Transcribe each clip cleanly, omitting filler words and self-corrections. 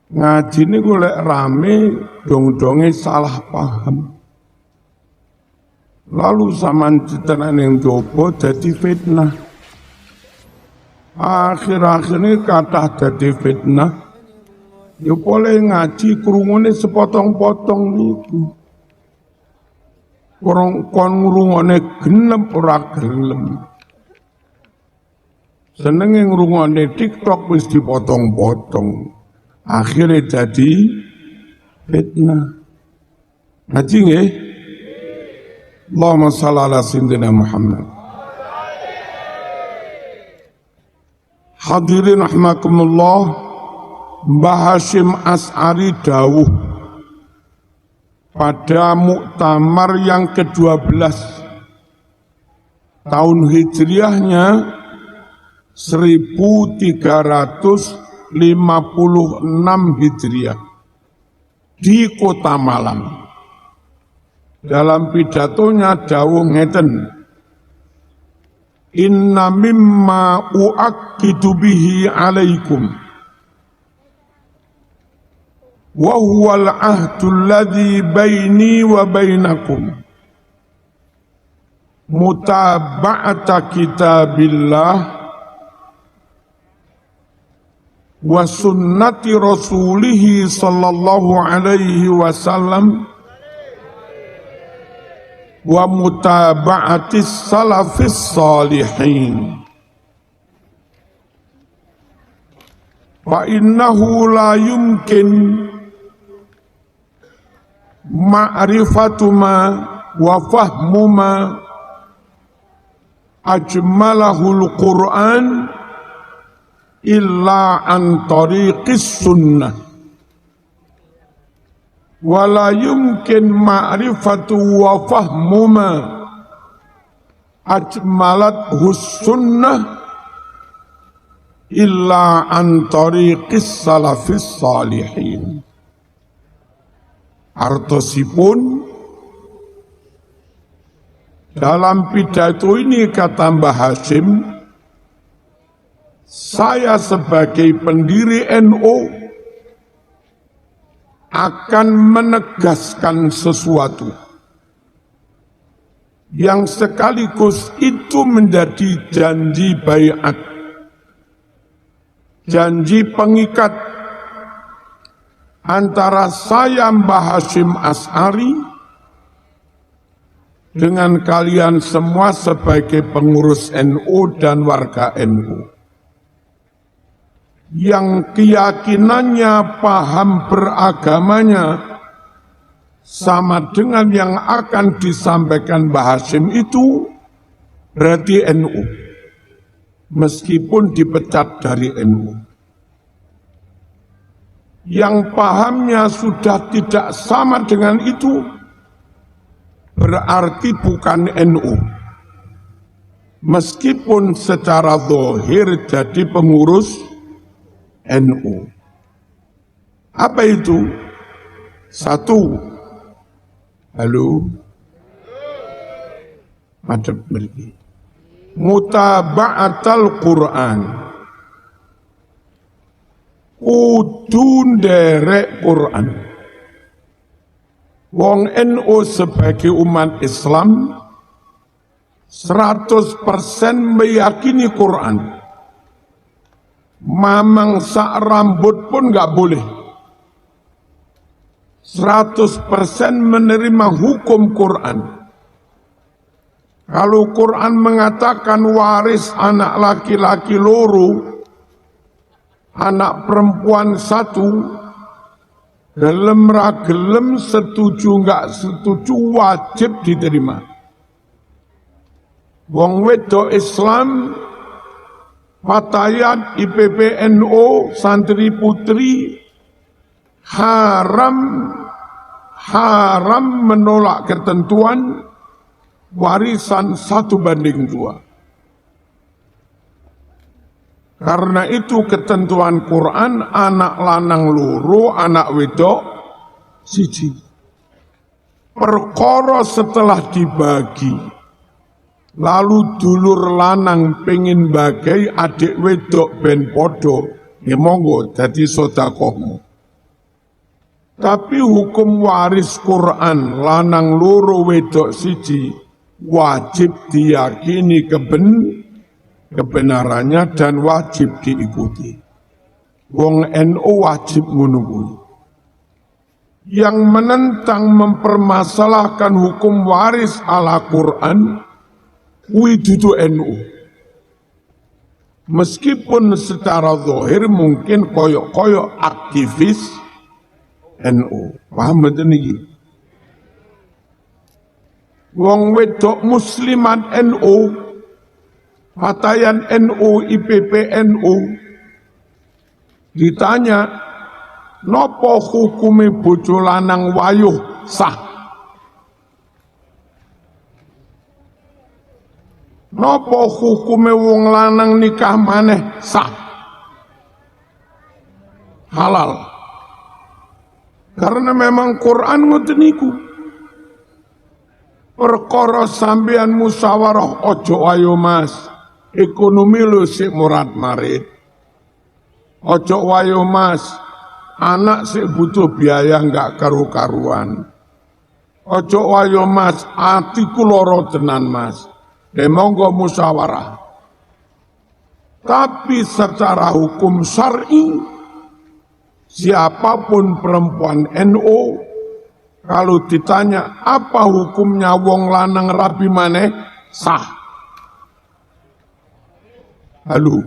Ngaji ini golek rame, dong-donge salah paham. Lalu zaman citenan yang coba jadi fitnah. Akhir-akhir ini kata jadi fitnah. Ya boleh ngaji krungune sepotong-potong itu. Orang kon ngrungone genep ora gelem. Senenge ngrungone TikTok wis dipotong-potong. Akhirnya jadi fitnah. Ngaji nggih? Allahumma shalli ala sayyidina Muhammad. Hadirin rahimakumullah, Mbah Hasyim Asy'ari dawuh pada muktamar yang ke-12 tahun hijriahnya 1356 Hijriah di Kota Malang. Dalam pidatonya dawuh ngeten, inna mimma uakkidu bihi alaikum wa huwal ahdul ladzi baini wa bainakum mutaba'ata kitabillah wa sunnati rasulihi sallallahu alaihi wasallam wa mutaba'atis salafis salihin. Fa innahu la yumkin ma'rifatu ma wa fahmu ma ajmalahul Qur'an illa an tariqis sunnah. Wala yumkin ma'rifatu wa fahmu ma ajmalat sunnah illa an tariqis salafis salihin. Artosipun dalam pidato ini kata Mbah Hasyim, saya sebagai pendiri NU akan menegaskan sesuatu yang sekaligus itu menjadi janji baiat, janji pengikat antara saya Mbah Hasyim Asy'ari dengan kalian semua sebagai pengurus NU dan warga NU. Yang keyakinannya, paham beragamanya sama dengan yang akan disampaikan Mbah Hasyim itu berarti NU, meskipun dipecat dari NU. Yang pahamnya sudah tidak sama dengan itu berarti bukan NU, meskipun secara zahir jadi pengurus NU. Apa itu? Satu, halo, madhep mriki, mutaba'atal Quran, kudu nderek Quran. Wong NU sebagai umat Islam 100% meyakini Quran. Mamang sak rambut pun nggak boleh. 100% menerima hukum Quran. Kalau Quran mengatakan waris anak laki-laki loro, anak perempuan satu, gelem ra gelem, setuju nggak setuju, wajib diterima. Wong wedok Islam Fatayat IPPNU santri putri haram menolak ketentuan warisan 1:2. Karena itu ketentuan Quran anak lanang loro, anak wedok siji. Perkara setelah dibagi lalu dulur lanang pengen bagai adik wedok ben podo, ya monggo dadi sedekahmu. Tapi hukum waris Quran lanang loro wedok siji wajib diyakini kebenarannya dan wajib diikuti. Wong NU wajib ngono kuwi. Yang menentang mempermasalahkan hukum waris ala Quran kuwi dudu NU. Meskipun secara zahir mungkin koyok-koyok aktivis NU. Paham betul niki? Wong wedok muslimat NU, Patayan NU, IPP NU, ditanya, nopo hukumi bojo lanang wayuh sah? Nopo hukume wong lanang nikah maneh sah? Halal. Karena memang Quran ngoten niku. Perkara sampeyan musyawarah ojo ayo Mas. Ekonomi lho sik murat marit. Ojo ayo Mas. Anak sik butuh biaya enggak karu-karuan. Ojo ayo Mas, atiku loro tenan Mas. Monggo musyawarah. Tapi secara hukum syar'i, siapapun perempuan NU, kalau ditanya apa hukumnya wong lanang rabi maneh, sah. Halo.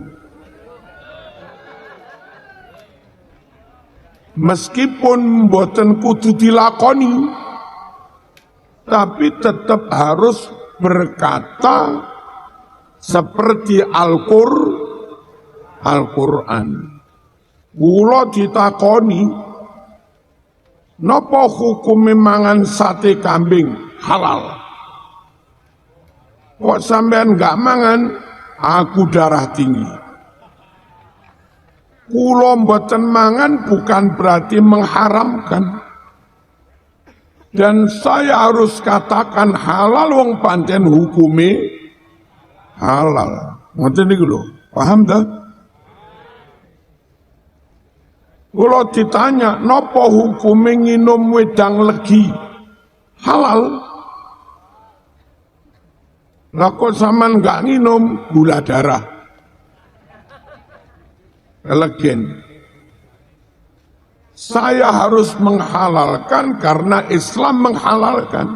Meskipun mboten kudu dilakoni, tapi tetap harus berkata seperti Al-Quran. Kula ditakoni, napa hukum mangan sate kambing halal? Kok sampean enggak mangan? Aku darah tinggi. Kula mboten mangan bukan berarti mengharamkan. Dan saya harus katakan halal wong pancen hukume halal. Ngoten niku lho, paham ta? Kula ditanya, napa hukume nginum wedang legi? Halal. Lah kok sampean enggak nginum gula darah? Elegen. Saya harus menghalalkan karena Islam menghalalkan.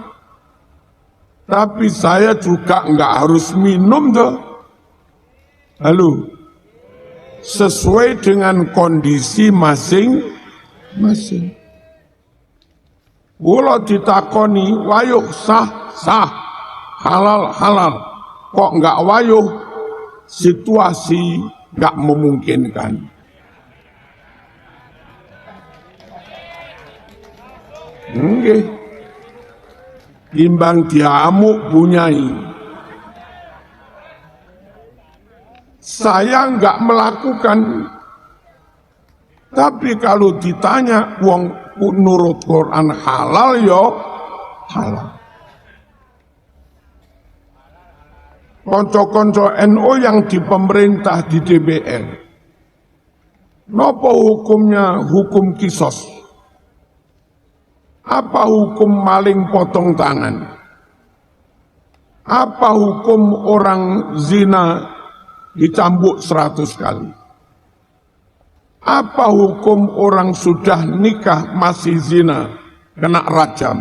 Tapi saya juga enggak harus minum tuh. Halo. Sesuai dengan kondisi masing-masing. Kula ditakoni wayuh sah, halal. Kok enggak wayuh? Situasi enggak memungkinkan. Nggih. Timbang diamuk bunyai. Saya enggak melakukan. Tapi kalau ditanya wong nurut Quran halal yo halal. Konco-konco NU yang di pemerintah di DPR. Napa hukumnya hukum kisos? Apa hukum maling potong tangan? Apa hukum orang zina dicambuk 100 kali? Apa hukum orang sudah nikah masih zina kena rajam?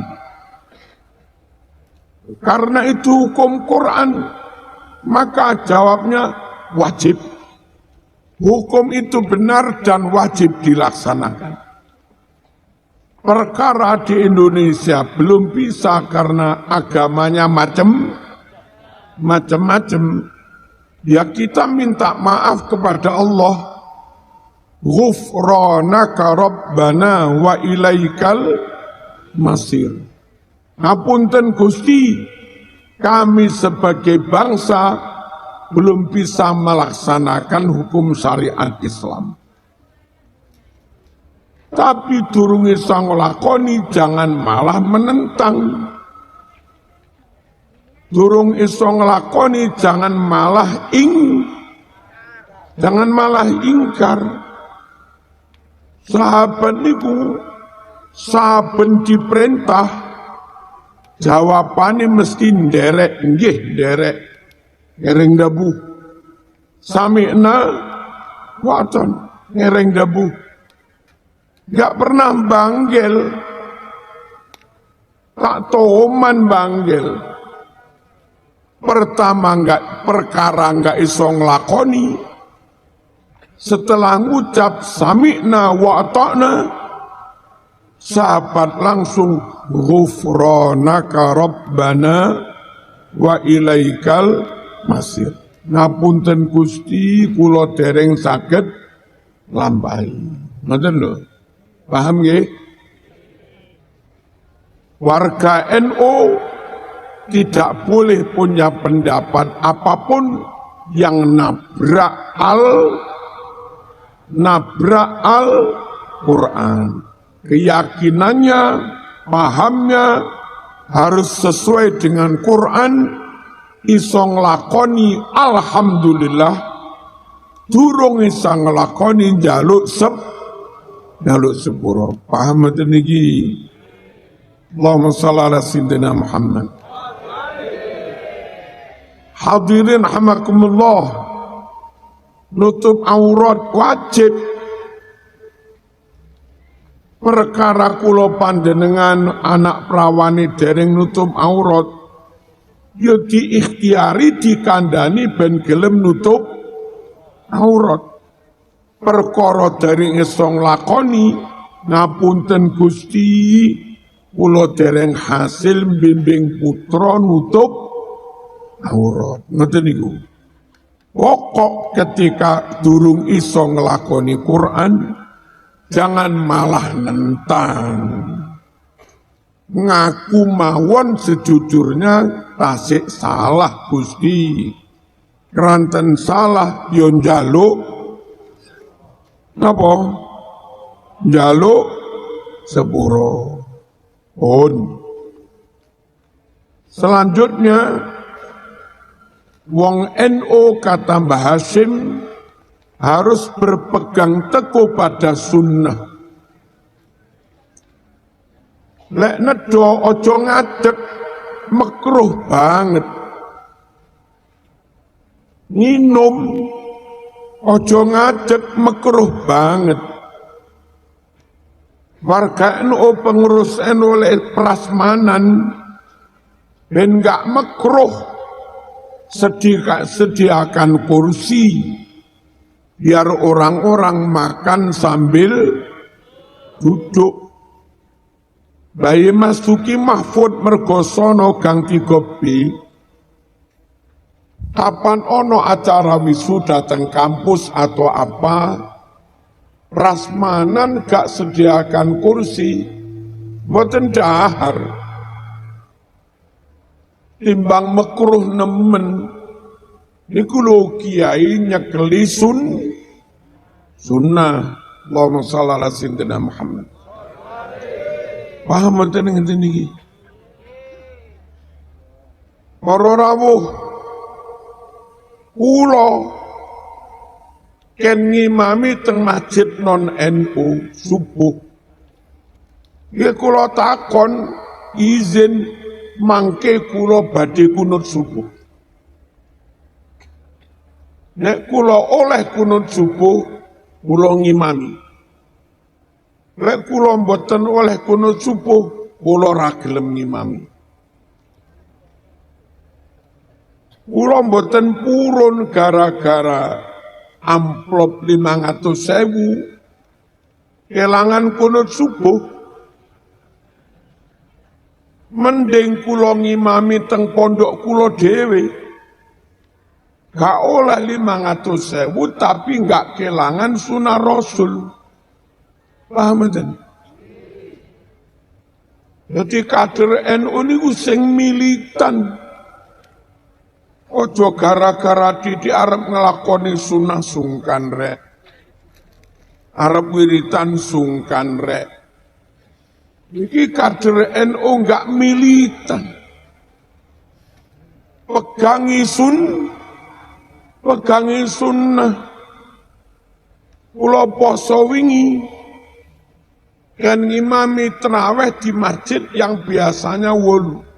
Karena itu hukum Quran, maka jawabnya wajib. Hukum itu benar dan wajib dilaksanakan. Perkara di Indonesia belum bisa karena agamanya macam-macam. Ya kita minta maaf kepada Allah. Ghufranaka Rabbana wa ilaikal masir. Ngapunten Gusti, kami sebagai bangsa belum bisa melaksanakan hukum syariat Islam. Tapi durung iso nglakoni jangan malah menentang. Durung iso nglakoni jangan malah ingkar. Sahabat niku saben diperintah jawabane mesti nderek, nggih nderek. Ngereng dabu. Sami'na waton ngereng dabu. Gak pernah banggel. Tak toman banggel. Pertama perkara nggak iso nglakoni. Setelah ngucap sami'na wa ata'na, sahabat langsung ghufranaka rabbana wa ilaikal masir. Ngapunten Gusti, kula dereng saged lampahi. Ngoten lho. Paham nggih? Warga NU tidak boleh punya pendapat apapun yang nabrak Al-Quran. Keyakinannya, pahamnya harus sesuai dengan Quran, iso nglakoni alhamdulillah, durung iso nglakoni njaluk sepuro. Paham mboten niki? Allahumma shalli ala sayyidina Muhammad. Hadirin rahimakumullah, nutup aurat wajib. Perkara kula panjenengan anak prawane dereng nutup aurat, ya diikhtiari dikandani ben gelem nutup aurat. Perkara dereng iso nglakoni, ngapunten Gusti, kula dereng hasil bimbing putra nutup aurat. Ngoten niku. Pokok ketika durung iso nglakoni Quran, jangan malah nentang. Ngaku mawon sejujurnya tasik salah Gusti. Keranten salah yo njaluk napa? Njaluk sepuro. Pun. Selanjutnya wong NU kata Mbah Hasyim harus berpegang teguh pada sunnah. Lek nedo ojo ngadeg, makruh banget. Nginum ojo ngadeg, makruh banget. Warga NU pengurus NU oleh prasmanan ben gak makruh, sediakan kursi biar orang-orang makan sambil duduk. Bayi Masuki Mahfud Mergosono Gang 3B, kapan ono acara wisuda teng kampus atau apa, prasmanan gak sediakan kursi, mboten dahar. Timbang makruh nemen, niku lho kiai nyekeli sunnah. Allahumma shalli ala sayyidina Muhammad. Paham mboten ngenten niki? Para rawuh kula ken ngimami teng masjid non NU subuh. Ya kula takon izin mangke kula badhe kunut subuh. Nek kula oleh kunut subuh, kula ngimami. Lek kula mboten oleh kunut subuh, kula ra gelem ngimami. Kula mboten purun gara-gara amplop 500.000 kelangan kunut subuh. Mending kula ngimami teng pondok kula dhewe. Gak oleh 500.000 tapi gak kelangan sunah Rasul. Paham mboten? Jadi kader NU niku sing militan. Ojo gara-gara di arep nglakoni sunah sungkan rek. Arep wiritan sungkan rek. Iki kader NU enggak militan. Pegangi sunnah. Kula poso wingi kan ngimami terawih di masjid yang biasanya 8.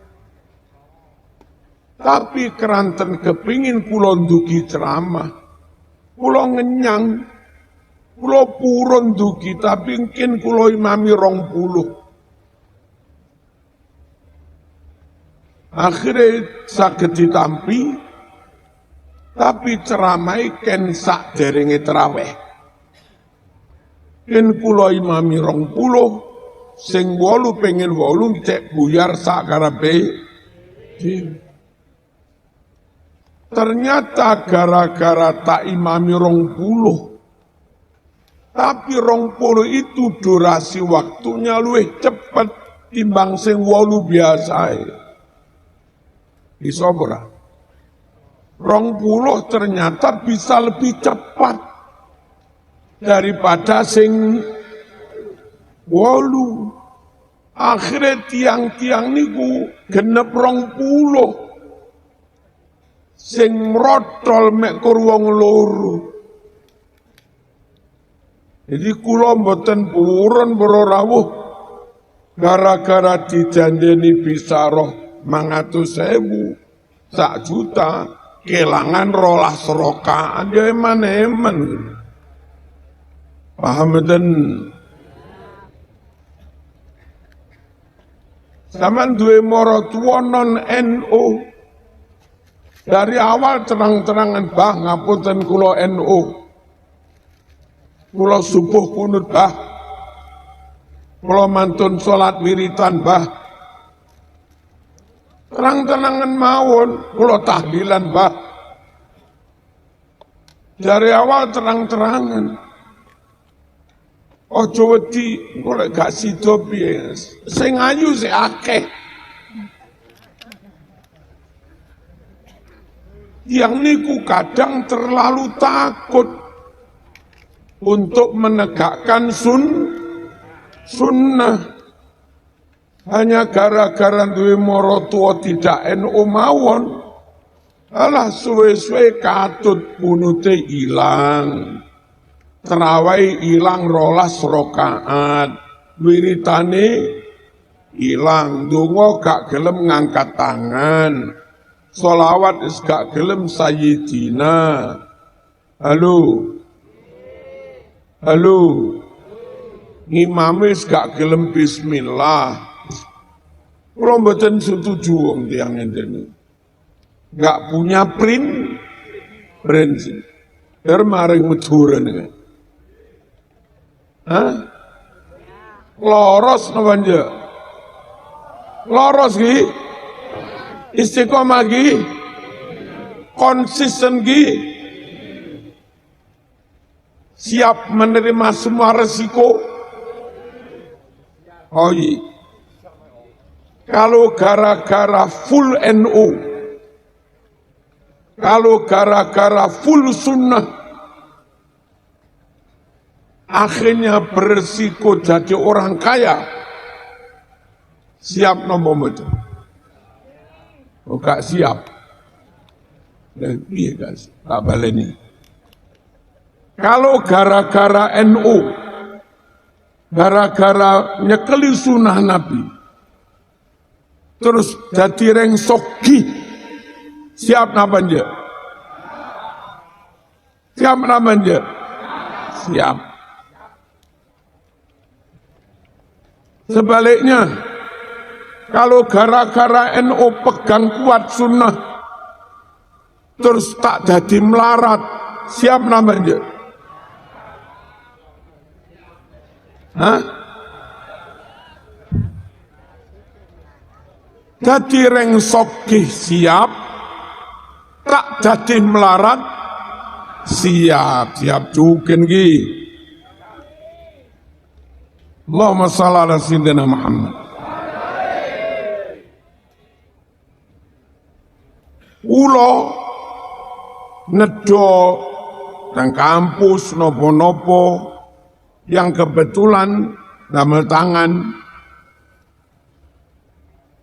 Tapi keranten kepingin kula ndugi ceramah, kula ngenyang, kula purun ndugi, tapi mungkin kula imami 20. Akhirnya saged ditampi, tapi ceramai ken sak derenge terawih. Ken kula imami 20, sing 8 pengen 8 cek buyar sak karepe. Ternyata gara-gara tak imami 20, tapi 20 itu durasi waktunya luwih cepet timbang sing 8 biasa. Bisa ora? 20 ternyata bisa lebih cepat daripada sing 8. Akhirnya tiang-tiang niku genep 20. Sing mrotol mek kur wong loro. Jadi kula mboten purun para rawuh gara-gara dijanjeni bisa roh 500.000 sak juta kelangan 12 rakaat ya eman-eman. Paham mboten? Sampeyan duwe maratuwa non NU. Dari awal terang-terangan, bah ngapunten kula NU. Kula subuh kunut, bah. Kula mantun salat wiritan, bah. Terang-terangan mawon, kula tahlilan, bah. Dari awal terang-terangan. Ojo wedi, kula gak sida piye. Sing ayu sing akeh. Yang niku kadang terlalu takut untuk menegakkan sunnah. Hanya gara-gara duwe maratuwa tidak NU mawon, alah suwe-suwe katut punute ilang, terawih ilang 12 rakaat, wiritane ilang, donga gak gelem ngangkat tangan, sholawat is gak gelem sayyidina. Halo, ngimame is gak gelem bismillah. Kula mboten setuju wong tiyang ngene. Gak punya prinsip. Maring meduren. Hah? Loros napa nje? Loros ki? Istiqomah ki? Konsisten ki? Siap menerima semua resiko? Oh iya. Kalau gara-gara full NU, kalau gara-gara full sunnah, akhirnya beresiko jadi orang kaya, siap nomor itu? Oh gak siap. Dan iya guys, tak baleni. Kalau gara-gara NU, gara-gara nyekeli sunnah Nabi, terus jadi reng soki, siap namanya? Siap namanya? Siap. Sebaliknya, kalau gara-gara NU pegang kuat sunnah, terus tak jadi melarat, siap namanya? Hah? Jadi reng soki siap, tak jadi melarat, siap juga ki. Allahumma shalli ala sayyidina Muhammad. Ulo nedo nang kampus nopo-nopo yang kebetulan damel tangan.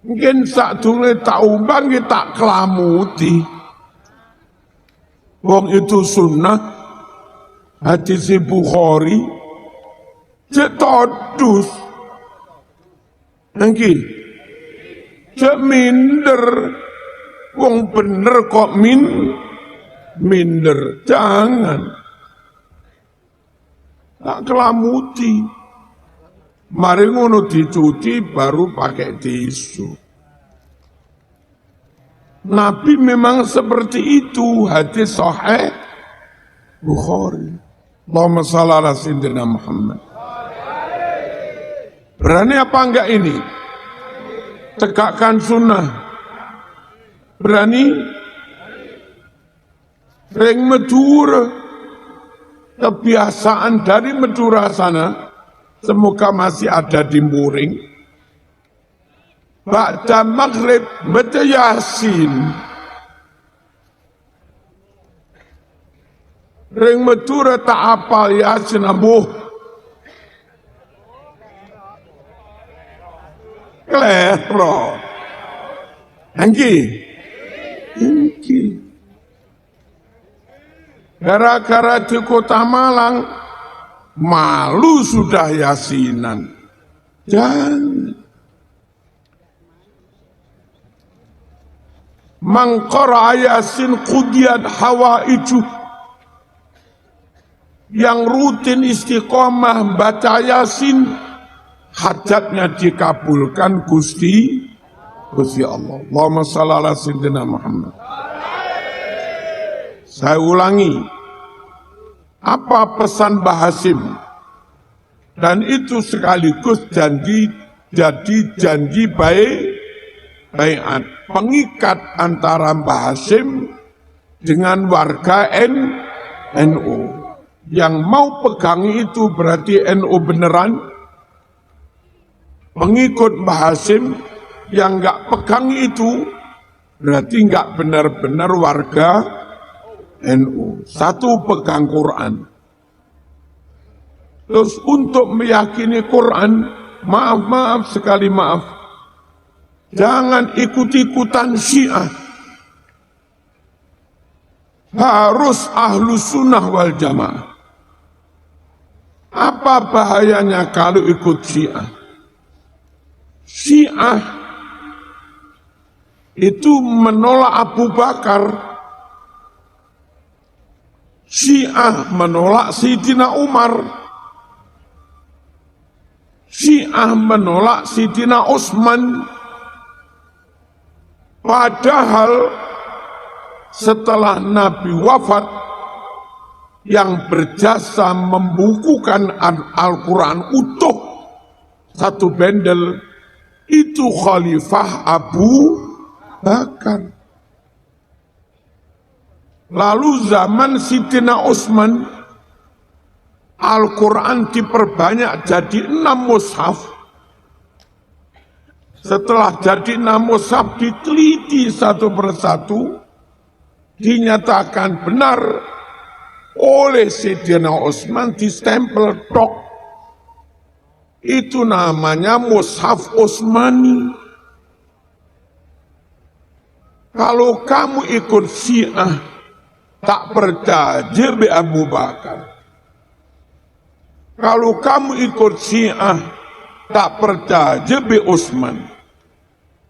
Mungkin sak durunge tak umbang tak kelamuti. Wong itu sunnah, hadis Bukhari, cek todus. Nangki. Cek minder. Wong bener kok minder. Jangan. Tak kelamuti. Mari ngono dicuci baru pakai tisu. Nabi memang seperti itu. Hadis sahih Bukhari. Allahumma shalli ala sayyidina Muhammad. Berani apa enggak ini? Tegakkan sunnah. Berani? Ring Madura. Kebiasaan dari Madura sana. Semoga masih ada di Muring. Ba'da maghrib baca Yasin. Ring Madura tak apal Yasin abuh. Klero. Angki. Gara-gara di Kota Malang malu sudah Yasinan. Jangan. Mangqara Yasin qudiyat hawaiju. Yang rutin istiqomah baca Yasin, hajatnya dikabulkan Gusti Allah. Allahumma shalli ala sayyidina Muhammad. Saya ulangi, apa pesan Mbah Hasim? Dan itu sekaligus jadi janji baiat pengikat antara Mbah Hasim dengan warga NU. Yang mau pegang itu berarti NU beneran. Pengikut Mbah Hasim yang enggak pegang itu berarti enggak benar-benar warga NU. Satu pegang Quran. Terus untuk meyakini Quran, maaf sekali maaf. Jangan ikut-ikutan Syiah. Harus Ahlus Sunnah wal Jamaah. Apa bahayanya kalau ikut Syiah? Syiah itu menolak Abu Bakar. Syiah menolak Sayyidina Umar. Syiah menolak Sayyidina Utsman. Padahal setelah Nabi wafat, yang berjasa membukukan Al-Quran utuh satu bendel itu Khalifah Abu Bakar. Lalu zaman Sayyidina Utsman, Al-Quran diperbanyak jadi 6 mushaf. Setelah jadi 6 mushaf diteliti satu persatu, dinyatakan benar oleh Sayyidina Utsman, distempel tok. Itu namanya Mushaf Utsmani. Kalau kamu ikut Syiah, tak percaya be Abu Bakar. Kalau kamu ikut Syiah, tak percaya be Utsman.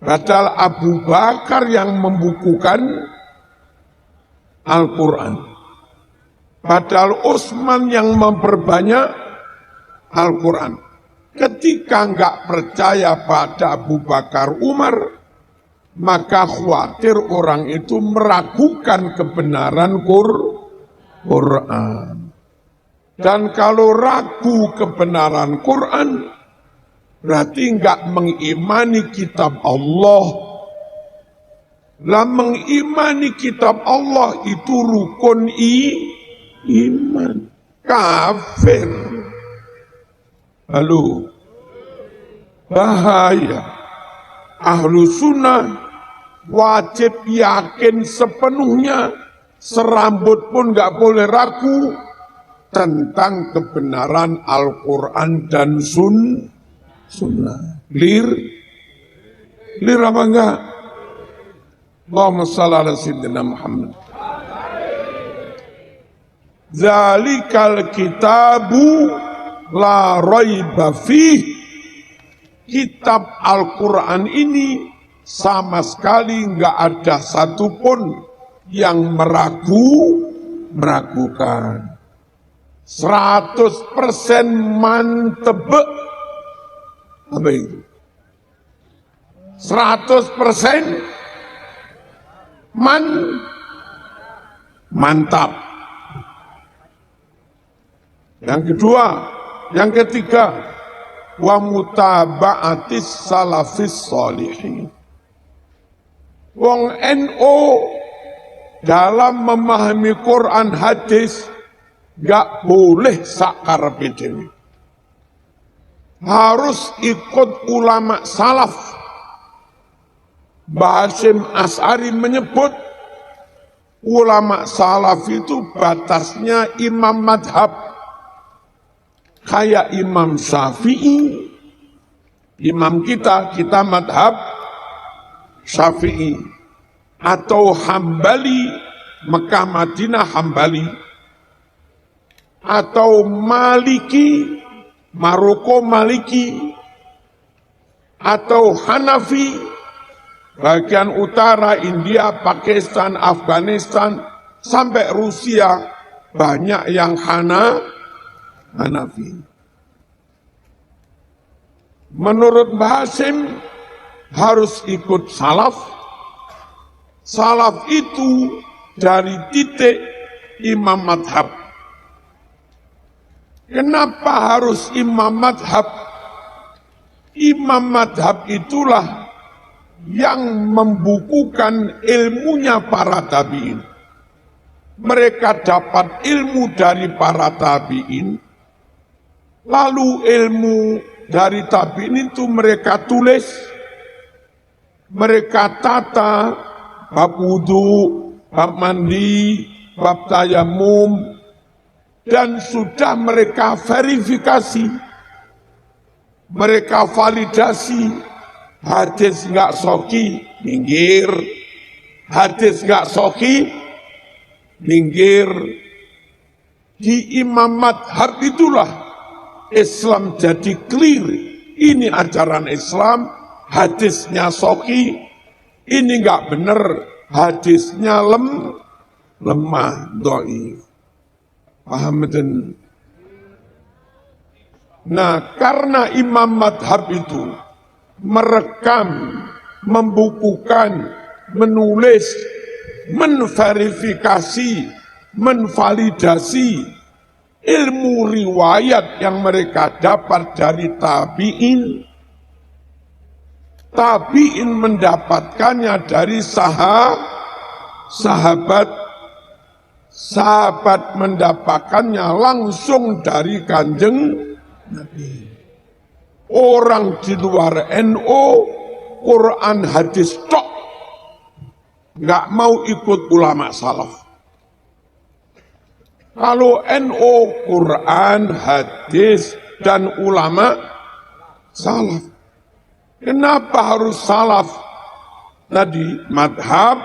Padahal Abu Bakar yang membukukan Al-Quran. Padahal Utsman yang memperbanyak Al-Quran. Ketika enggak percaya pada Abu Bakar Umar, maka khawatir orang itu meragukan kebenaran Quran. Dan kalau ragu kebenaran Quran, berarti enggak mengimani kitab Allah. Lah mengimani kitab Allah itu rukun iman. Kafir. Lalu bahaya. Ahlu sunnah wajib yakin sepenuhnya, serambut pun gak boleh ragu tentang kebenaran Al-Quran dan sunnah. Clear apa enggak? Allahumma shalli ala sayyidina Muhammad. Zalikal kitabu la raiba fih, kitab Al-Quran ini sama sekali nggak ada satupun yang meragukan. 100% mantep. Apa itu? 100% mantap. Yang kedua, yang ketiga, wa mutaba'atis salafis sholihin. Wong NU dalam memahami Quran hadis gak boleh sakarepe dhewe. Harus ikut ulama salaf. Mbah Hasyim Asy'ari menyebut ulama salaf itu batasnya imam madhab. Kayak Imam Syafi'i, imam kita madhab Syafi'i. Atau Hambali, Mekah Madinah Hambali. Atau Maliki, Maroko Maliki. Atau Hanafi, bagian utara India, Pakistan, Afghanistan, sampai Rusia, banyak yang Hanafi. Menurut Mbah Hasyim harus ikut salaf. Salaf itu dari titik imam madhab. Kenapa harus imam madhab? Imam madhab itulah yang membukukan ilmunya para tabi'in. Mereka dapat ilmu dari para tabi'in. Lalu ilmu dari tabi'in itu mereka tulis, mereka tata, bab wudu, bab mandi, bab tayamum, dan sudah mereka verifikasi, mereka validasi. Hadis nggak soki, minggir. Hadis nggak soki, minggir. Di imam madhab itulah Islam jadi clear. Ini ajaran Islam, hadisnya soki, ini nggak benar, hadisnya lemah, dhaif. Paham betul? Nah, karena imam madhab itu merekam, membukukan, menulis, menverifikasi, menvalidasi ilmu riwayat yang mereka dapat dari tabi'in. Tabi'in mendapatkannya dari sahabat. Sahabat mendapatkannya langsung dari Kanjeng Nabi. Orang di luar NU, Quran hadis tok, nggak mau ikut ulama salaf. Kalau NU, Quran, hadis, dan ulama salaf. Kenapa harus salaf? Tadi madhab,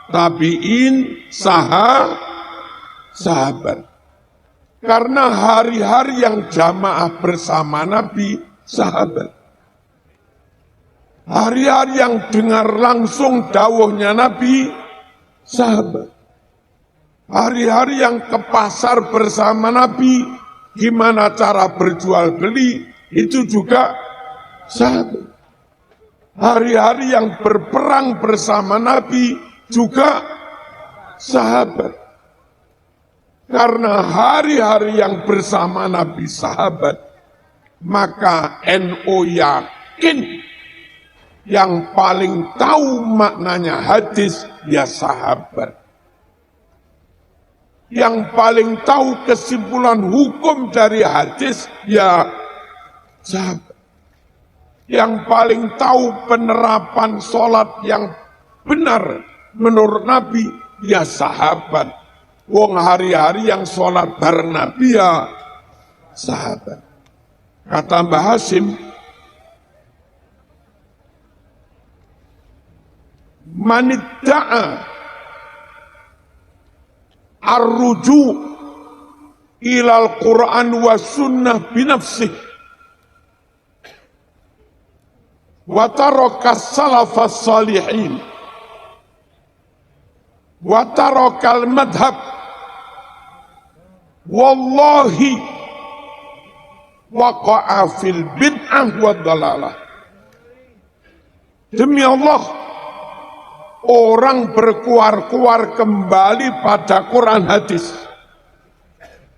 tabi'in, sahabat. Karena hari-hari yang jamaah bersama Nabi, sahabat. Hari-hari yang dengar langsung dawuhnya Nabi, sahabat. Hari-hari yang ke pasar bersama Nabi, gimana cara berjual beli, itu juga sahabat. Hari-hari yang berperang bersama Nabi, juga sahabat. Karena hari-hari yang bersama Nabi sahabat, maka NU yakin yang paling tahu maknanya hadis ya sahabat. Yang paling tahu kesimpulan hukum dari hadis ya sahabat. Yang paling tahu penerapan sholat yang benar menurut Nabi ya sahabat. Wong hari-hari yang sholat bareng Nabi ya sahabat. Kata Mbah Hasyim, manidda'a ar-ruju' ilal Quran wa sunnah binafsih wa taraka salafas salihin wa tarakal madhab wallahi waqa'a fil bid'ah wa dalalah. Demi Allah, orang berkuar-kuar kembali pada Quran hadis,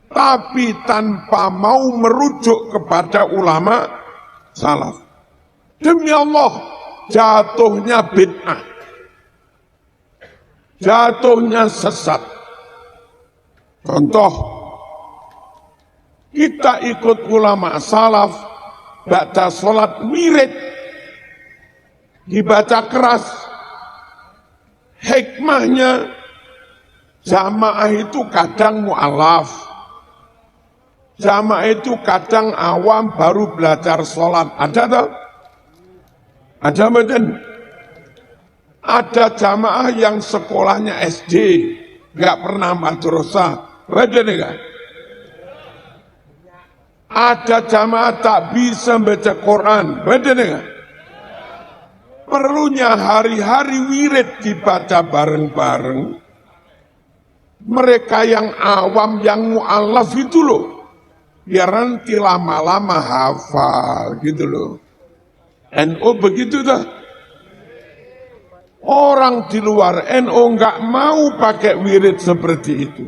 tapi tanpa mau merujuk kepada ulama salaf. Demi Allah, jatuhnya bid'ah, jatuhnya sesat. Contoh, kita ikut ulama salaf, ba'da sholat wirid, dibaca keras. Hikmahnya, jamaah itu kadang mu'alaf, jamaah itu kadang awam baru belajar sholat. Ada tak? Ada mungkin. Ada jamaah yang sekolahnya SD, nggak pernah madrasah. Ada enggak? Ada jamaah tak bisa baca Quran. Ada enggak? Perlunya hari-hari wirid dibaca bareng-bareng. Mereka yang awam, yang mu'alaf itu loh, biar nanti lama-lama hafal gitu loh. NU begitu dah. Orang di luar NU nggak mau pakai wirid seperti itu.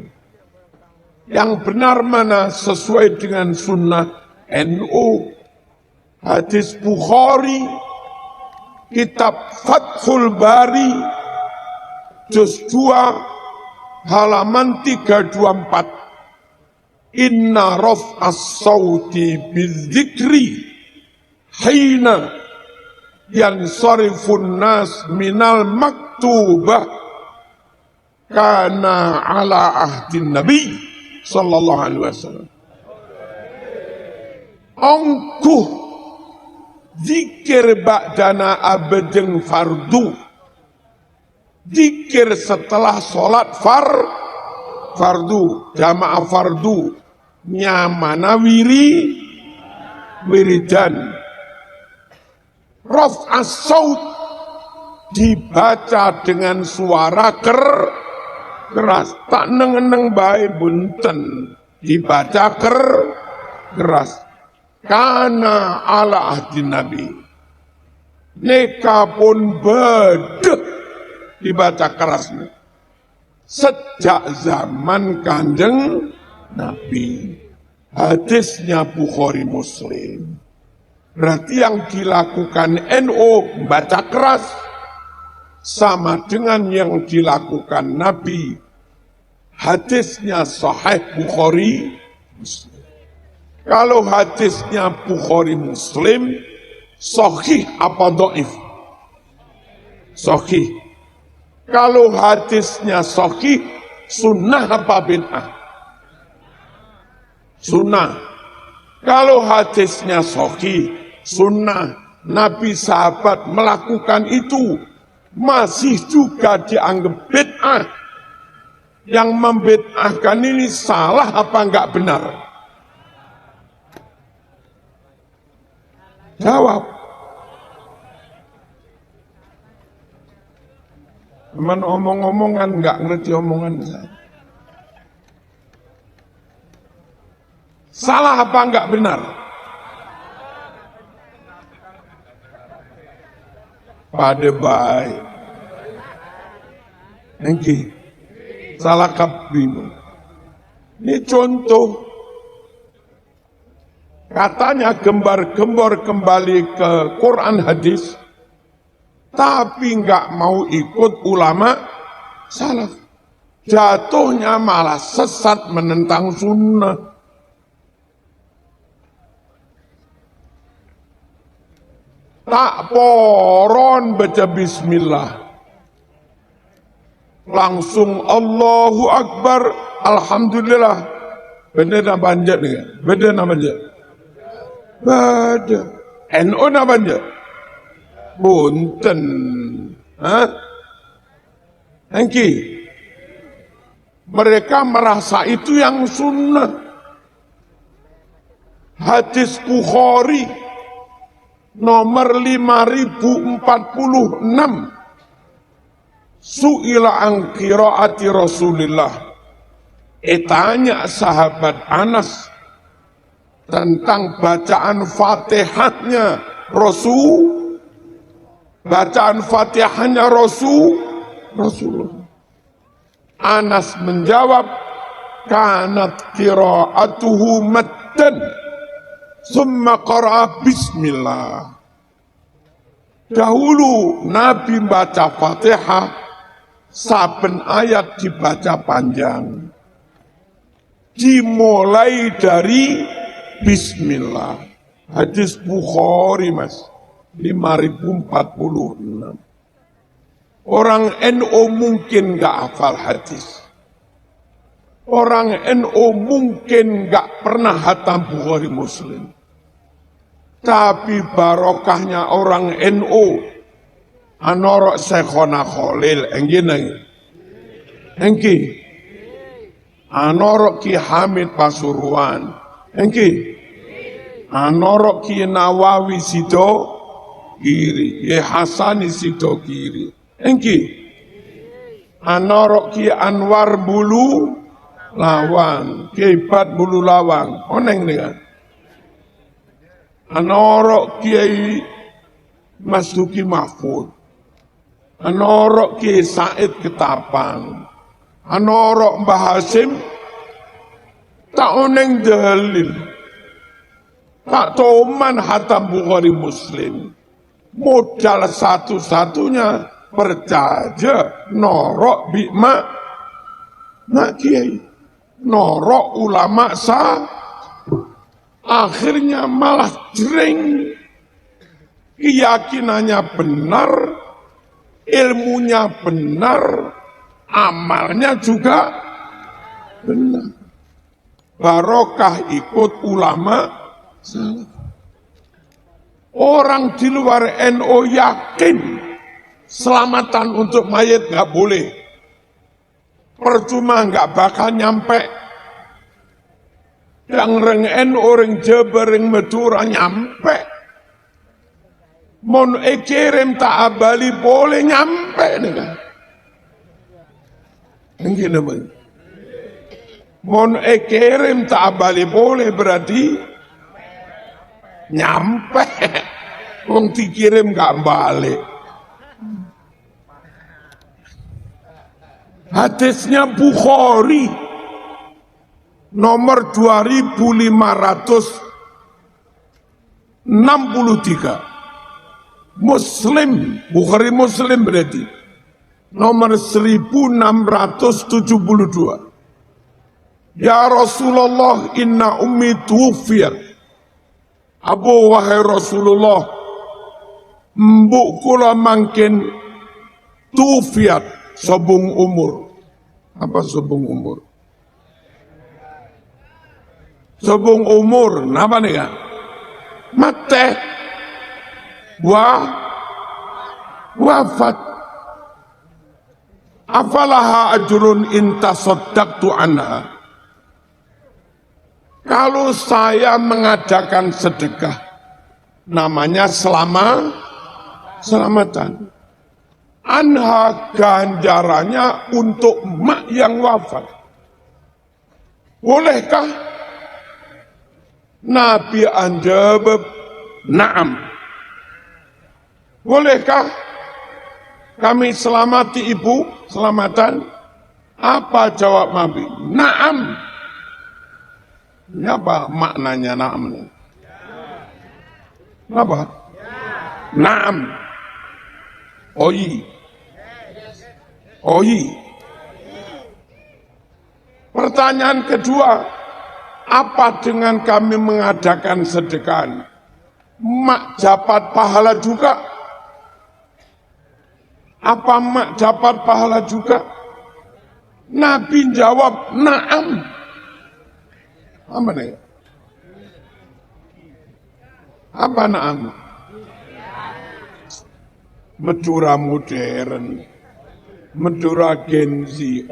Yang benar mana sesuai dengan sunnah NU. Hadis Bukhari, kitab Fathul Bari, juz 2, halaman 324. Inna raf'as sawti bidzikri hina yansarifun nas minal maktubah kana ala ahdin Nabi sallallahu alaihi wasallam. Angkuh zikir ba'dana abadeng fardu, zikir setelah sholat fardu, jamaah fardu, nyamana wiridan. Raf'as saut dibaca dengan suara keras, tak neng-neng bae bunten, dibaca keras. Kana ala ahdi Nabi, neka pun bedeh dibaca kerasnya sejak zaman Kanjeng Nabi. Hadisnya Bukhari Muslim. Berarti yang dilakukan NU baca keras sama dengan yang dilakukan Nabi. Hadisnya Sahih Bukhari Muslim. Kalau hadisnya Bukhari Muslim, sahih apa dhaif? Sahih. Kalau hadisnya sahih, sunnah apa bid'ah? Sunnah. Kalau hadisnya sahih, sunnah, Nabi sahabat melakukan itu, masih juga dianggap bid'ah. Yang membid'ahkan ini salah apa enggak benar? Jawab. Teman omong-omongan enggak ngerti omongan saya. Salah apa enggak benar? Pada baik. Engki. Salah kabinu. Ini contoh. Katanya gembar-gembor kembali ke Quran hadis, tapi enggak mau ikut ulama salaf. Jatuhnya malah sesat menentang sunnah. Tak poron baca bismillah, langsung Allahu Akbar, Alhamdulillah. Bener nak banjat ni? Bener nak banjat? Bada. NU nak banjat? Bunten. Engki. Mereka merasa itu yang sunnah. Hadis Bukhari nomor 5046. Su'ila an qiraati Rasulillah. Tanya sahabat Anas tentang bacaan Fatihahnya Rasul. Bacaan Fatihahnya Rasulullah. Anas menjawab, kanat qiraatuhu maddan summa qara'a bismillah. Dahulu Nabi baca Fatihah, saben ayat dibaca panjang. Dimulai dari bismillah. Hadis Bukhari, Mas. 5046. Orang NU mungkin gak hafal hadis. Orang NU mungkin gak pernah hatam Bukhari Muslim. Tapi barokahnya orang NU, anorok Syekhona Khalil, engki, anorok Ki Hamid Pasuruan, engki, anorok Ki Nawawi Sido Kiri, Ki Hasani Sido Kiri, engki, anorok Ki Anwar Bulu Lawang, Ki Bat Bulu Lawang, oneng dengan. Anorok Kiai Mas Duki Mahfud, anorok Kiai Said Ketapang, anorok Mbah Hasim, tak oneng dalil, tak toman hatam Bukhari Muslim. Modal satu-satunya percaya norok bima nak Kiai, norok ulama akhirnya malah jering, keyakinannya benar, ilmunya benar, amalnya juga benar. Barokah ikut ulama salaf. Orang di luar NU yakin selamatan untuk mayat gak boleh. Percuma gak bakal nyampe. Yang reng NU, reng Jabar, reng Madura nyampe. Mon kirim tak abali boleh nyampe nih kan. Mungkin namanya. Mon kirim tak abali boleh berarti nyampe. Wong dikirim gak balik. Hadisnya Bukhari nomor 2563. Muslim, Bukhari Muslim berarti nomor 1672. Ya Rasulullah, inna ummi tuwfiyat. Abu wahai Rasulullah, mbok kula mangkin tuwfiyat, sobung umur. Apa sobung umur? Sobung umur, napa nih kan? Mate, wafat. Afalaha ajrun intasaddaqtu anha. Kalau saya mengadakan sedekah, namanya selamatan. Anha ganjarannya untuk mak yang wafat. Bolehkah? Nabi anjawab, na'am. Bolehkah kami selamati ibu, selamatan? Apa jawab Nabi? Na'am. Ini apa maknanya na'am? Apa? Na'am. Oi. Pertanyaan kedua, apa dengan kami mengadakan sedekah? Mak dapat pahala juga? Apa mak dapat pahala juga? Nabi jawab, na'am. Apa nih? Apa na'am? Madura modern, Madura Gen Z,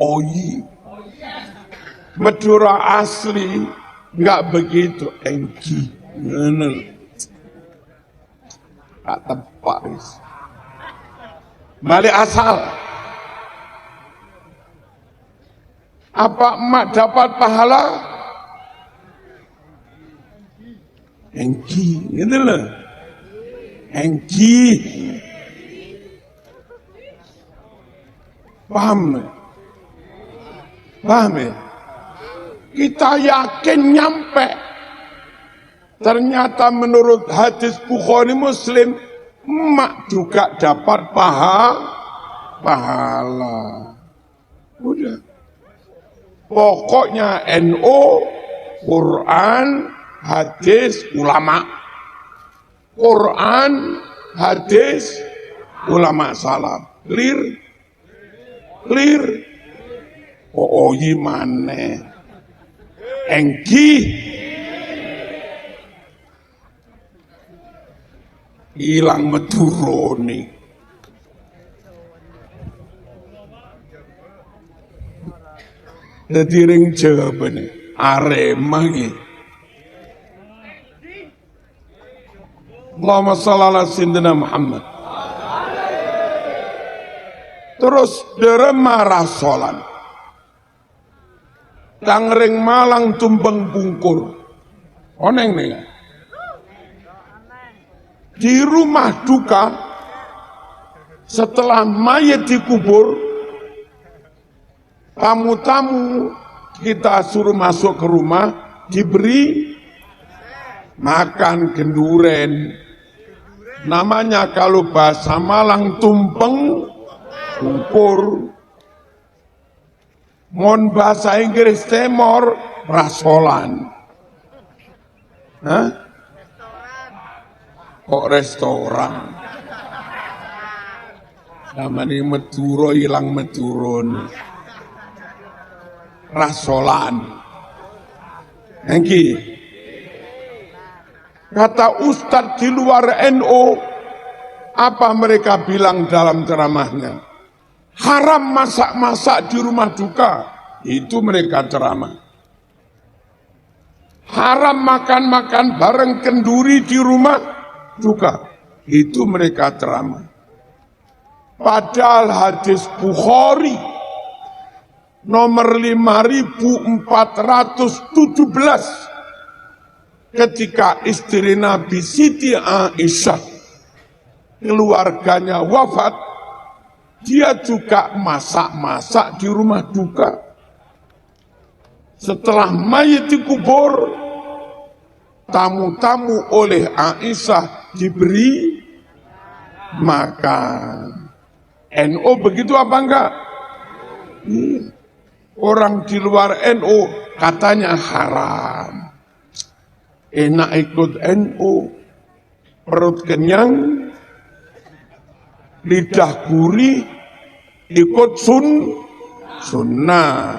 Madura asli, nggak begitu engki. Ngono. Tak tepak wis. Balik asal. Apa emak dapat pahala? Engki, gitu loh. Engki. Paham? Paham ya? Kita yakin nyampe. Ternyata menurut hadis Bukhari Muslim, emak juga dapat pahala. Udah. Pokoknya NU, Quran, hadis, ulama. Quran, hadis, ulama salaf. Clear? Clear? Oh gimana? Engki. Hilang meturuni. Jadi ring jawabannya Arema gitu. Allahumma shalli ala sayyidina Muhammad. Terus derema rasolan. Tangring Malang tumpeng bungkur. Oneng nih. Di rumah duka setelah mayat dikubur, tamu-tamu kita suruh masuk ke rumah, diberi makan genduren. Namanya kalau bahasa Malang tumpeng bungkur. Mon bahasa Inggris temor rasolan. Hah? Kok restoran? Namanya Meduro hilang Medurun. Rasolan. Engki. Kata Ustadz di luar NU, apa mereka bilang dalam ceramahnya? Haram masak-masak di rumah duka. Itu mereka ceramah. Haram makan-makan bareng kenduri di rumah duka. Itu mereka ceramah. Padahal hadis Bukhari nomor 5417 ketika istri Nabi Siti Aisyah keluarganya wafat, dia juga masak-masak di rumah duka. Setelah mayat dikubur, tamu-tamu oleh Aisyah diberi makan. NU begitu apa enggak? Orang di luar NU katanya haram. Enak ikut NU, perut kenyang, lidah gurih, ikut sunnah.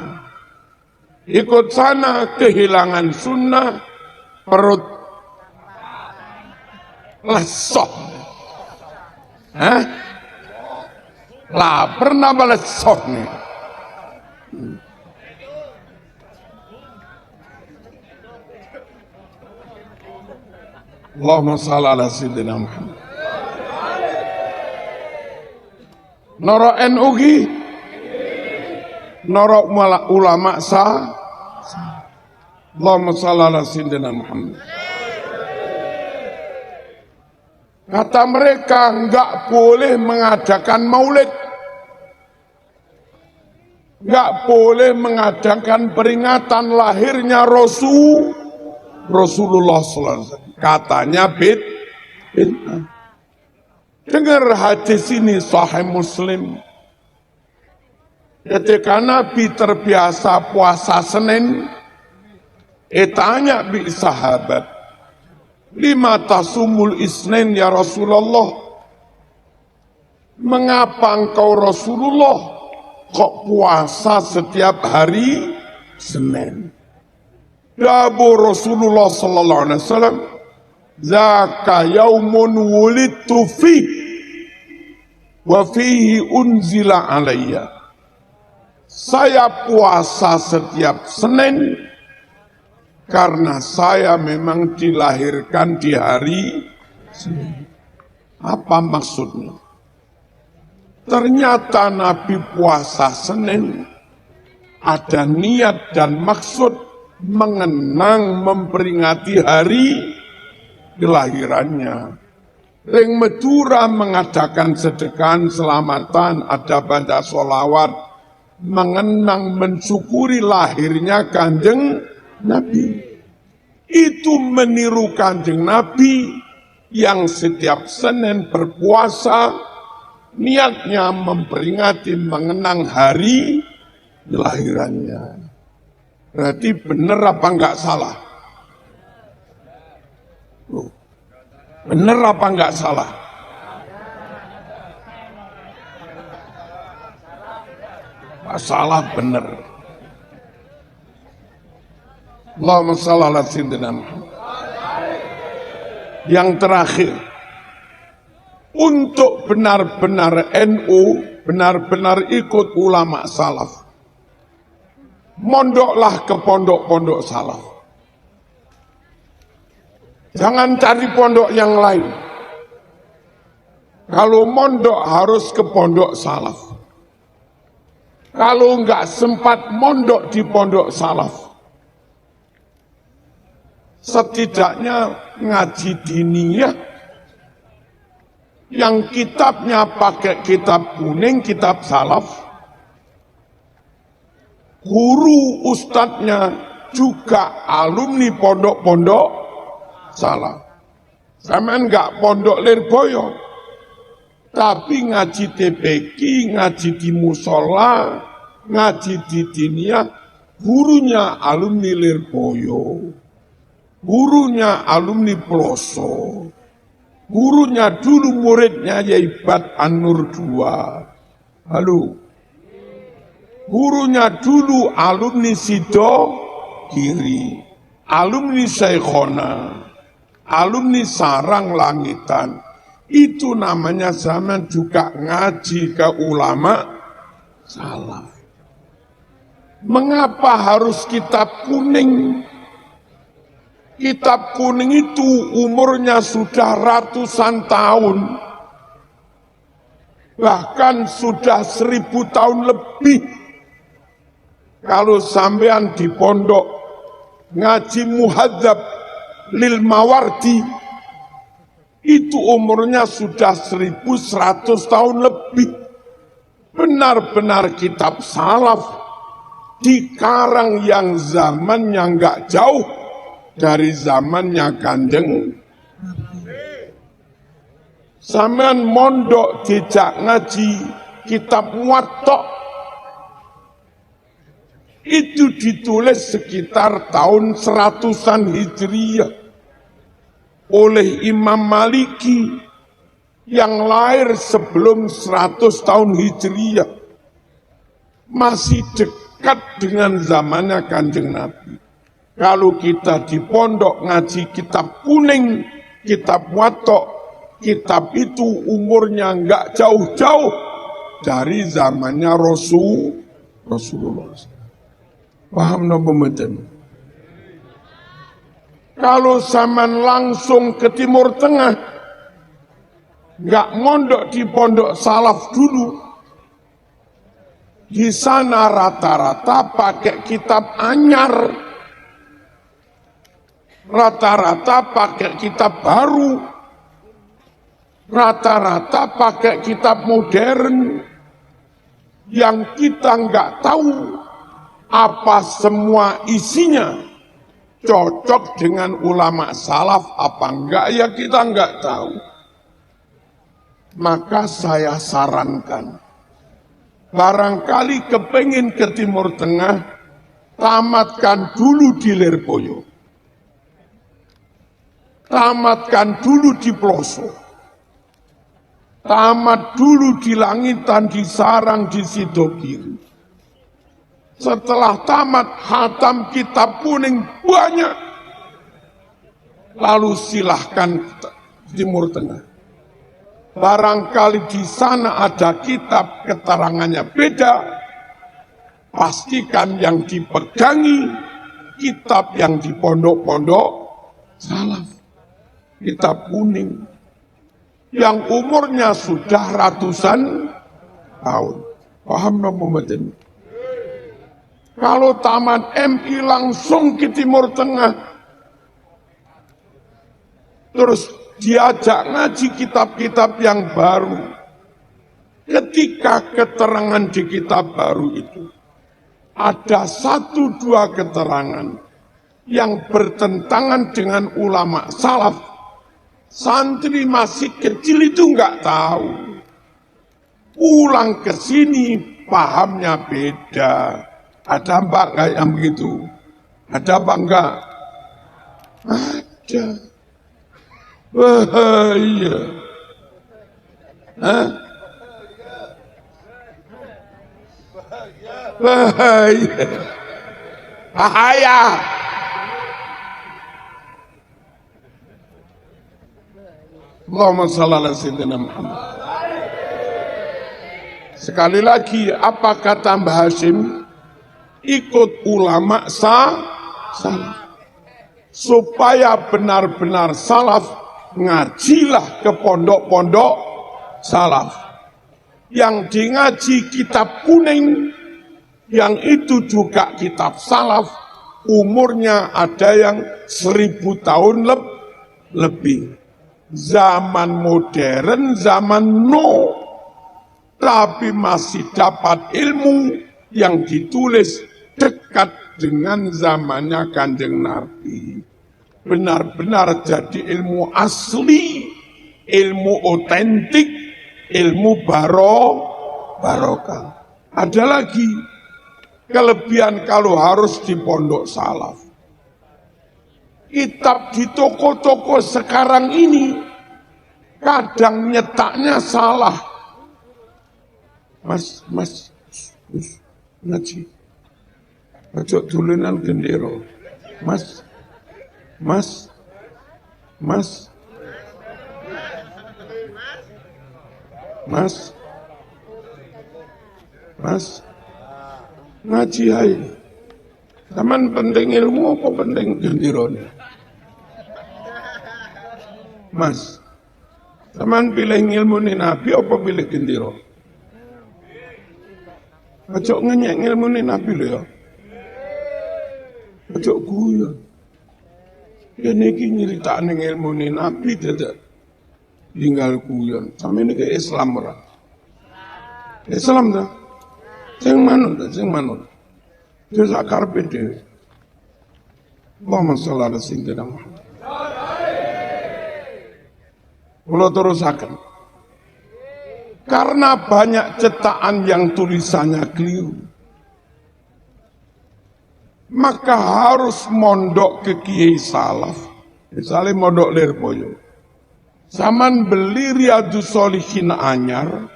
Ikut sana kehilangan sunnah, perut lesok. Hah? Lapar nambah lesok nih. Allahumma shalli ala sayyidina Muhammad. Noro NU ki, noro ulama sah. Allahumma shalli ala sayyidina Muhammad. Kata mereka enggak boleh mengadakan maulid, enggak boleh mengadakan peringatan lahirnya Rasulullah SAW. Katanya bid'ah. Dengar hadis ini Sahih Muslim. Ketika Nabi terbiasa puasa Senin, tanya bi sahabat, lima tasumul isnin ya Rasulullah? Mengapa engkau Rasulullah kok puasa setiap hari Senin? Dabu Rasulullah sallallahu alaihi wasallam, zaka yaumun wulidtu fi wa fihi unzila alayya. Saya puasa setiap Senin karena saya memang dilahirkan di hari Senin. Apa maksudnya? Ternyata Nabi puasa Senin ada niat dan maksud mengenang memperingati hari kelahirannya. Ring Madura mengadakan sedekahan selamatan, ada baca sholawat, mengenang mensyukuri lahirnya Kanjeng Nabi. Itu meniru Kanjeng Nabi yang setiap Senin berpuasa, niatnya memperingati mengenang hari kelahirannya. Berarti benar apa enggak salah? Benar apa enggak salah? Salah benar. Allahumma shalli ala sayyidina Muhammad. Yang terakhir, untuk benar-benar NU, benar-benar ikut ulama salaf, mondoklah ke pondok-pondok salaf. Jangan cari pondok yang lain. Kalau mondok harus ke pondok salaf. Kalau enggak sempat mondok di pondok salaf, setidaknya ngaji diniyah yang kitabnya pakai kitab kuning, kitab salaf, guru ustadznya juga alumni pondok-pondok salaf. Sampean enggak pondok Lirboyo, tapi ngaji TPQ, ngaji di musola, ngaji di diniyah, gurunya alumni Lirboyo, gurunya alumni Ploso, gurunya dulu muridnya Yaibat An-Nur II. Halo. Gurunya dulu alumni Sido Kiri, alumni Syekhona, alumni Sarang Langitan. Itu namanya zaman juga ngaji ke ulama salaf. Mengapa harus kitab kuning? Kitab kuning itu umurnya sudah ratusan tahun, bahkan sudah 1000 tahun lebih. Kalau sampean di pondok ngaji Muhadzab Lil Mawardi, itu umurnya sudah 1100 tahun lebih. Benar-benar kitab salaf dikarang yang zamannya nggak jauh dari zamannya Kanjeng. Sampean mondok dijak ngaji kitab Muwatta, itu ditulis sekitar tahun 100-an Hijriyah oleh Imam Maliki yang lahir sebelum 100 tahun Hijriyah, masih dekat dengan zamannya Kanjeng Nabi. Kalau kita di pondok ngaji kitab kuning, kitab Muwatta, kitab itu umurnya enggak jauh-jauh dari zamannya Rasulullah. Paham no pemeten? Kalau zaman langsung ke Timur Tengah, enggak mondok di pondok salaf dulu, di sana rata-rata pakai kitab anyar, rata-rata pakai kitab baru, rata-rata pakai kitab modern, yang kita nggak tahu apa semua isinya cocok dengan ulama salaf apa enggak, ya kita nggak tahu. Maka saya sarankan, barangkali kepengin ke Timur Tengah, tamatkan dulu di Lirboyo, tamatkan dulu di Ploso, tamat dulu di Langitan, di Sarang, di Sidokiri. Setelah tamat, hatam kitab kuning banyak, lalu silahkan Timur Tengah. Barangkali di sana ada kitab keterangannya beda, pastikan yang dipegangi kitab yang di pondok-pondok salaf. Kitab kuning. Yang umurnya sudah ratusan tahun. Paham no pembaca? Kalau tamat MI langsung ke Timur Tengah. Terus diajak ngaji kitab-kitab yang baru. Ketika keterangan di kitab baru itu, ada 1-2 keterangan yang bertentangan dengan ulama salaf. Santri masih kecil itu nggak tahu. Pulang ke sini pahamnya beda. Ada mbak kayak begitu? Ada apa enggak? Ada. Bahaya. Hah? Bahaya. Bahaya. Allahumma shalli ala sayyidina Muhammad. Sekali lagi, apa kata Mbah Hashim? Ikut ulama salaf. Supaya benar-benar salaf, ngajilah ke pondok-pondok salaf. Yang di ngaji kitab kuning, yang itu juga kitab salaf, umurnya ada yang 1000 tahun lebih. Zaman modern, zaman tapi masih dapat ilmu yang ditulis dekat dengan zamannya Kanjeng Nabi. Benar-benar jadi ilmu asli, ilmu otentik, ilmu barokah. Ada lagi kelebihan kalau harus di pondok salaf. Kitab di toko-toko sekarang ini kadang nyetaknya salah. Mas, ngaji. Ojo dulunan gendero. Mas. Ngaji hai. Taman penting ilmu apa penting gendirone? Mas, taman pilih ilmu ni Nabi apa pilih gendiro? Ojo ngenyek ilmu ni Nabi lho ya. Ojo guyon. Ini nyeritaan ilmu ni Nabi dadak tinggal guyon. Sampe ini ke Islam ora? Islam dah. Sing manut. Terus karepe dhewe. Allahumma shalli ala sayyidina Muhammad. Kula terusaken. Karena banyak cetakan yang tulisannya keliru, maka harus mondok ke kiai salaf. Misalnya mondok Lirboyo. Zaman beli Riyadhus Shalihin anyar,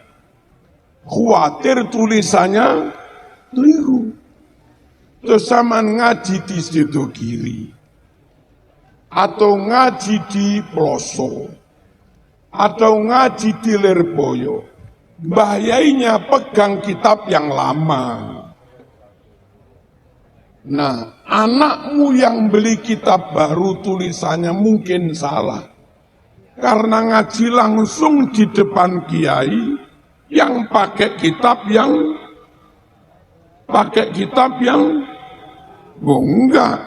khawatir tulisannya keliru. Terus zaman ngaji di situ kiri, atau ngaji di Ploso, atau ngaji di Lirboyo, bahayanya pegang kitab yang lama. Nah, anakmu yang beli kitab baru tulisannya mungkin salah. Karena ngaji langsung di depan kiai yang pakai kitab yang enggak.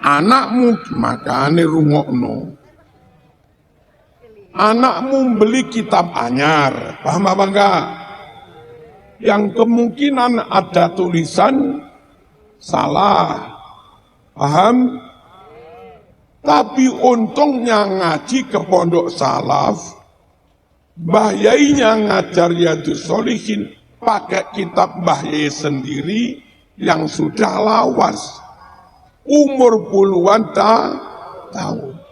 Anakmu makane rungokno. Anakmu beli kitab anyar, paham apa enggak? Yang kemungkinan ada tulisan salah, paham? Tapi untungnya ngaji ke pondok salaf, Mbah Yainya ngajar Riyadhus Shalihin pakai kitab Mbah Yai sendiri yang sudah lawas, umur puluhan tahun.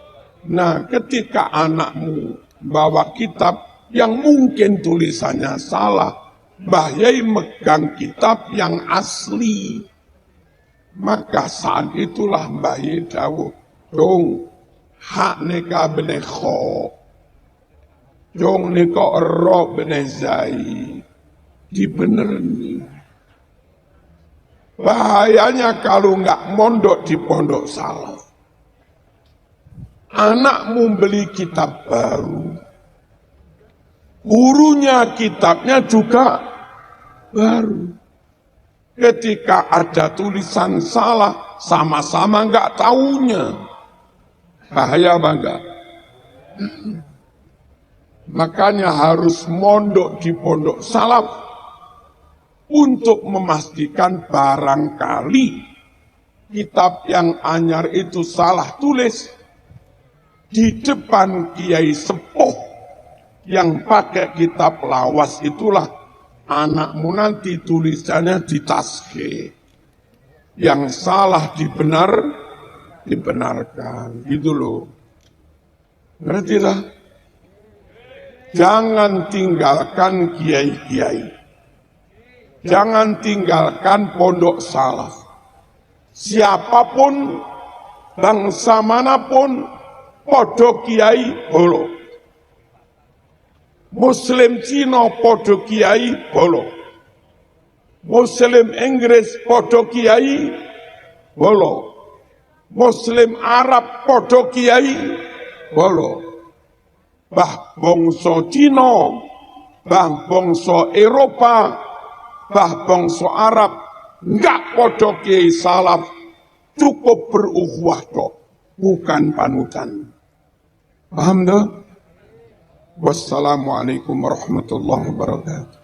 Nah, ketika anakmu bawa kitab yang mungkin tulisannya salah, Mbah Yai megang kitab yang asli, maka saat itulah Mbah Yai dawuh, dong hak neka benih kho, dong neka ro benih zai, dibenerni. Bahayanya kalau nggak mondok di pondok salaf. Anakmu beli kitab baru. Gurunya kitabnya juga baru. Ketika ada tulisan salah, sama-sama nggak taunya. Bahaya bangga. Makanya harus mondok di pondok salaf untuk memastikan barangkali kitab yang anyar itu salah tulis di depan kiai sepuh yang pakai kitab lawas itulah anakmu nanti tulisannya ditaskih. Yang salah dibenarkan. Gitu loh. Ngerti lah? Jangan tinggalkan kiai-kiai. Jangan tinggalkan pondok salaf. Siapapun, bangsa manapun, podo kiai bolo. Muslim Cina podo kiai bolo. Muslim Inggris podo kiai bolo. Muslim Arab podo kiai bolo. Bah bangsa Cina, bah bangsa Eropa, bah bangsa Arab, enggak podo kiai salaf, cukup berukhwah tok, bukan panutan. Paham dah? Wassalamualaikum warahmatullahi wabarakatuh.